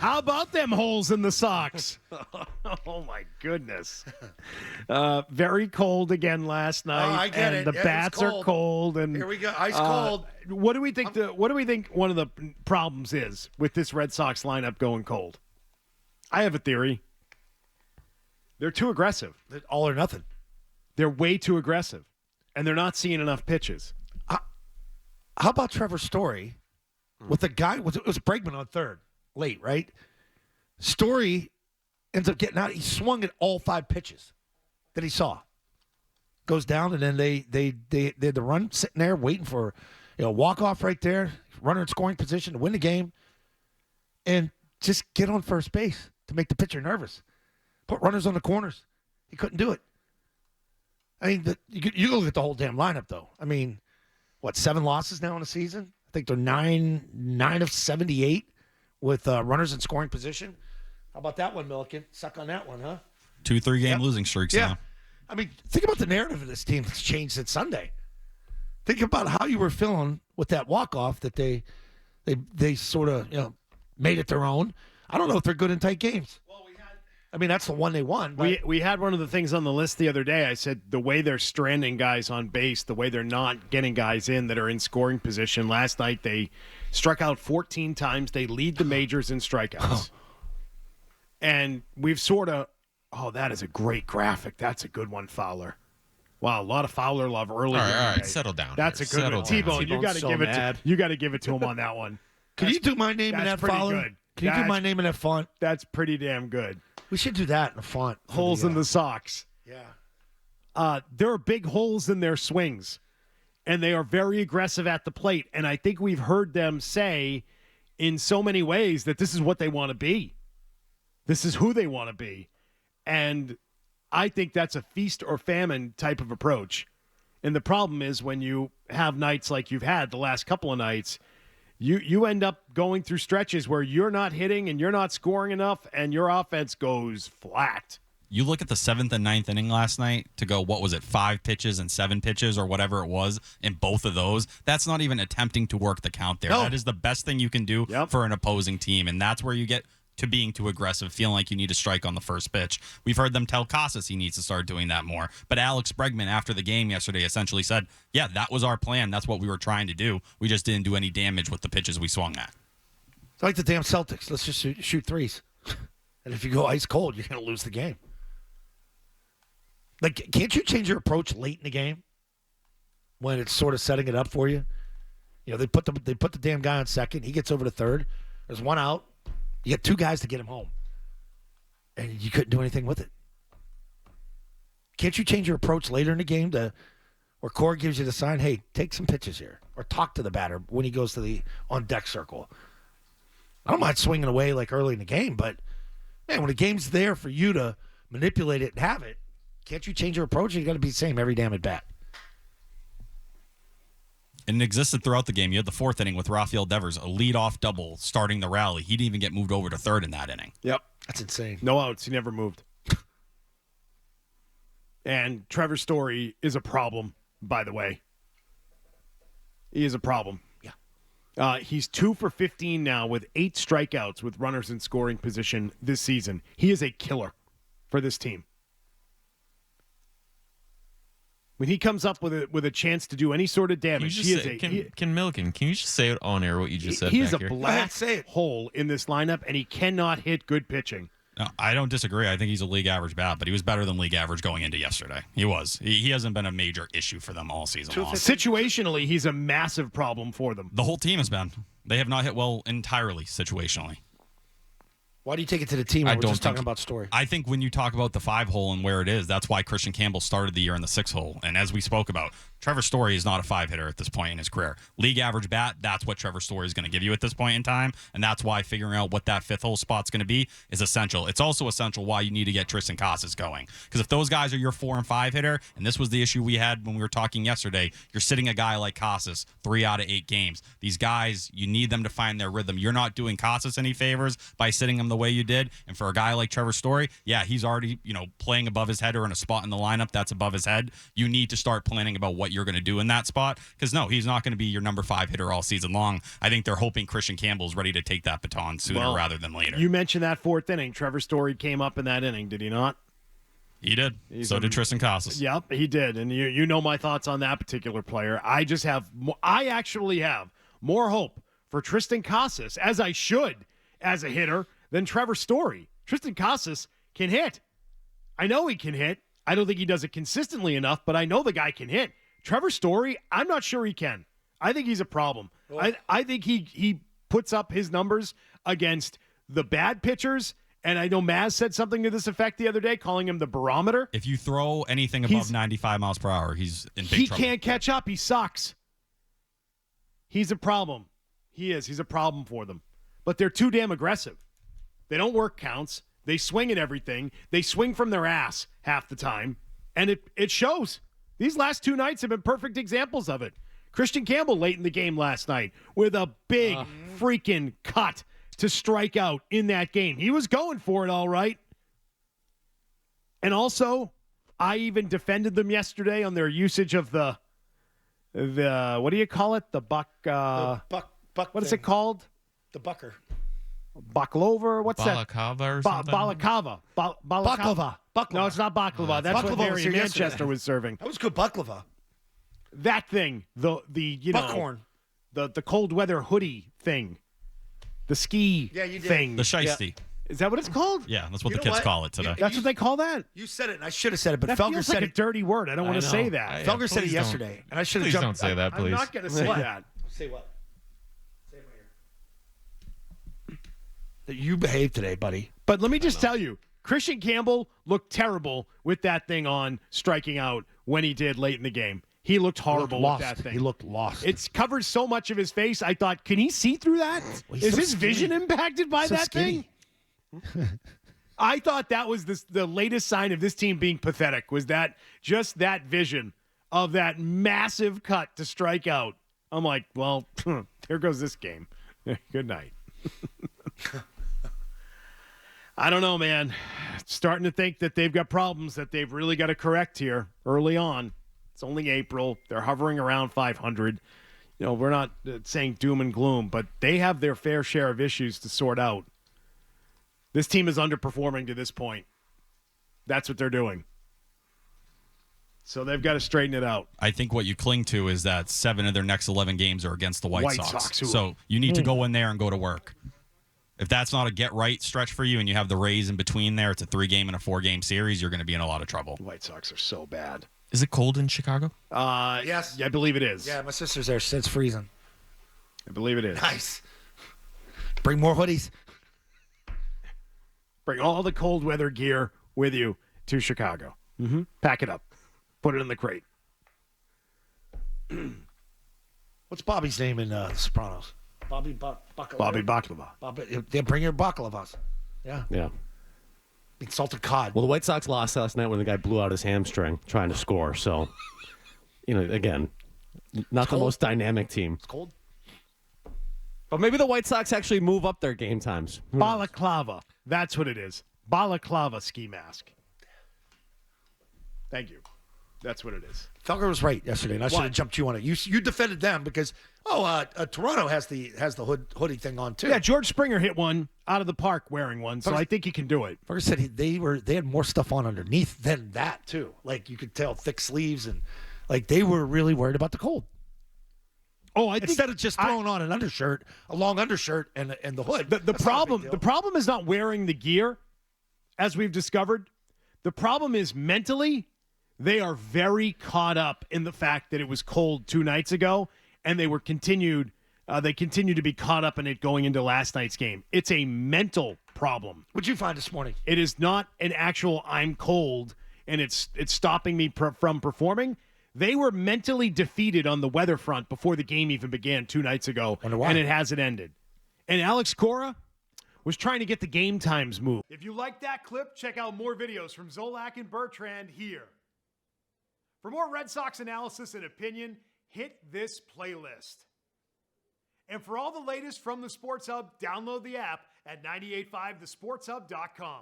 How about them holes in the socks? Oh, my goodness. Very cold again last night. I get and it. The Yeah, bats it's are cold. cold. And Here we go. Ice cold. What do we think? What do we think one of the problems is with this Red Sox lineup going cold? I have a theory. They're too aggressive. All or nothing. They're way too aggressive, and they're not seeing enough pitches. How about Trevor Story with the guy? It was Bregman on third, late, right? Story ends up getting out. He swung at all 5 pitches that he saw. Goes down, and then they had the run sitting there waiting for walk off right there, runner in scoring position to win the game, and just get on first base to make the pitcher nervous. Put runners on the corners. He couldn't do it. I mean, you look at the whole damn lineup, though. I mean, what, 7 losses now in the season? I think they're 9 of 78 with runners in scoring position. How about that one, Milliken? Suck on that one, huh? 2-3 game losing streaks now. I mean, think about the narrative of this team that's changed since Sunday. Think about how you were feeling with that walk-off that they sort of made it their own. I don't know if they're good in tight games. I mean, that's the one they won. We had one of the things on the list the other day. I said the way they're stranding guys on base, the way they're not getting guys in that are in scoring position. Last night they struck out 14 times. They lead the majors in strikeouts. And we've sort of, that is a great graphic. That's a good one, Fowler. Wow, a lot of Fowler love early. All right, settle down. That's a good one. T-Bone, you got to give it. You got to give it to him on that one. Can you do my name in that Fowler? Good. Can you do my name in that font? That's pretty damn good. We should do that in the font. Holes in the socks. Yeah. There are big holes in their swings, and they are very aggressive at the plate. And I think we've heard them say in so many ways that this is what they want to be. This is who they want to be. And I think that's a feast or famine type of approach. And the problem is when you have nights like you've had the last couple of nights, you end up going through stretches where you're not hitting and you're not scoring enough and your offense goes flat. You look at the 7th and 9th inning last night to go, 5 pitches and 7 pitches or whatever it was in both of those. That's not even attempting to work the count there. No. That is the best thing you can do for an opposing team, and that's where you get to being too aggressive, feeling like you need to strike on the first pitch. We've heard them tell Casas he needs to start doing that more. But Alex Bregman, after the game yesterday, essentially said, yeah, that was our plan. That's what we were trying to do. We just didn't do any damage with the pitches we swung at. It's like the damn Celtics. Let's just shoot threes. And if you go ice cold, you're going to lose the game. Like, can't you change your approach late in the game when it's sort of setting it up for you? They put the damn guy on second. He gets over to third. There's one out. You get 2 guys to get him home. And you couldn't do anything with it. Can't you change your approach later in the game to where Core gives you the sign, hey, take some pitches here, or talk to the batter when he goes to the on-deck circle? I don't mind swinging away like early in the game, but, man, when the game's there for you to manipulate it and have it, can't you change your approach? You got to be the same every damn at bat. And it existed throughout the game. You had the 4th inning with Rafael Devers, a leadoff double starting the rally. He didn't even get moved over to third in that inning. Yep. That's insane. No outs. He never moved. And Trevor Story is a problem, by the way. He is a problem. Yeah. He's 2 for 15 now with 8 strikeouts with runners in scoring position this season. He is a killer for this team. When he comes up with a chance to do any sort of damage, Can Milliken, can you just say it on air what you just said? He is back a here? black hole in this lineup, and he cannot hit good pitching. No, I don't disagree. I think he's a league average bat, but he was better than league average going into yesterday. He was. He hasn't been a major issue for them all season long. Situationally, he's a massive problem for them. The whole team has been. They have not hit well entirely situationally. Why do you take it to the team? We're just talking about Story. I think when you talk about the 5 hole and where it is, that's why Christian Campbell started the year in the 6 hole. And as we spoke about, Trevor Story is not a 5-hitter at this point in his career. League average bat, that's what Trevor Story is going to give you at this point in time. And that's why figuring out what that 5th hole spot's going to be is essential. It's also essential why you need to get Tristan Casas going. Because if those guys are your 4 and 5 hitter, and this was the issue we had when we were talking yesterday, you're sitting a guy like Casas 3 out of 8 games. These guys, you need them to find their rhythm. You're not doing Casas any favors by sitting him the way you did. And for a guy like Trevor Story, yeah, he's already, playing above his head or in a spot in the lineup that's above his head. You need to start planning about what what you're going to do in that spot. Because, no, he's not going to be your number 5 hitter all season long. I think they're hoping Christian Campbell's ready to take that baton sooner rather than later. You mentioned that 4th inning. Trevor Story came up in that inning, did he not? He did. So did Tristan Casas. Yep, he did. And you know my thoughts on that particular player. I actually have more hope for Tristan Casas, as I should, as a hitter, than Trevor Story. Tristan Casas can hit. I know he can hit. I don't think he does it consistently enough, but I know the guy can hit. Trevor Story, I'm not sure he can. I think he's a problem. I think he puts up his numbers against the bad pitchers, and I know Maz said something to this effect the other day, calling him the barometer. If you throw anything above 95 miles per hour, he's in big trouble. He can't catch up. He sucks. He's a problem. He is. He's a problem for them. But they're too damn aggressive. They don't work counts. They swing at everything. They swing from their ass half the time. And it shows. These last 2 nights have been perfect examples of it. Christian Campbell late in the game last night with a big freaking cut to strike out in that game. He was going for it all right. And also, I even defended them yesterday on their usage of the what do you call it? The buck. Buck. What is it called? The bucker. Baklava? What's that? Balaclava or something? Balaclava. Baklava. No, it's not baklava. That's what Baklava Mary was in here Manchester yesterday. was serving. That was good baklava. That thing, the Buckhorn. the cold weather hoodie thing, the ski Yeah, you did. thing. The shiesty. Is that what it's called? Yeah, that's what You the know kids what? call it today. That's what they call that. You said it, and I should have said it, but That Felger feels said like a it. dirty word. I don't want to say that. Felger said it Please yesterday, and I should have Please jumped. don't say that, I'm please. not going to say that. Say what? Say it right here. That you behaved today, buddy. But let me just tell you, Christian Campbell looked terrible with that thing on, striking out when he did late in the game. He looked horrible with that thing. He looked lost. It's covered so much of his face. I thought, can he see through that? Well, he's Is so his vision skinny. impacted by So that skinny. thing? I thought that was the latest sign of this team being pathetic, was that just that vision of that massive cut to strike out. I'm like, well, here goes this game. Good night. I don't know, man. Starting to think that they've got problems that they've really got to correct here early on. It's only April. They're hovering around 500. You know, we're not saying doom and gloom, but they have their fair share of issues to sort out. This team is underperforming to this point. That's what they're doing. So they've got to straighten it out. I think what you cling to is that 7 of their next 11 games are against the White Sox. who- So you need to go in there and go to work. If that's not a get-right stretch for you and you have the Rays in between there, it's a 3-game and a 4-game series, you're going to be in a lot of trouble. The White Sox are so bad. Is it cold in Chicago? Yes. I believe it is. Yeah, my sister's there. She said it's freezing. I believe it is. Nice. Bring more hoodies. Bring all the cold weather gear with you to Chicago. Mm-hmm. Pack it up. Put it in the crate. What's Bobby's name in Sopranos? Bobby Baklava. Bobby Baklava. Bobby, they bring your baklavas. Yeah. Yeah. Salted cod. Well, the White Sox lost last night when the guy blew out his hamstring trying to score. So, again, not the most dynamic team. It's cold. But maybe the White Sox actually move up their game times. Balaclava. That's what it is. Balaclava ski mask. Thank you. That's what it is. Felger was right yesterday, and I should have What? jumped you on it. You defended them because Toronto has the hoodie thing on too. Yeah, George Springer hit one out of the park wearing one, so I think he can do it. Felger said they had more stuff on underneath than that too. Like you could tell, thick sleeves, and like they were really worried about the cold. Oh, I think Instead of just throwing on an undershirt, a long undershirt, and the hood. the That's not a big problem deal. the problem is not wearing the gear, as we've discovered. The problem is mentally, they are very caught up in the fact that it was cold 2 nights ago, and they continue to be caught up in it going into last night's game. It's a mental problem. What'd you find this morning? It is not an actual I'm cold and it's stopping me from performing. They were mentally defeated on the weather front before the game even began 2 nights ago, Wonder why. and it hasn't ended. And Alex Cora was trying to get the game times moved. If you like that clip, check out more videos from Zolak and Bertrand here. For more Red Sox analysis and opinion, hit this playlist. And for all the latest from the Sports Hub, download the app at 985thesportshub.com.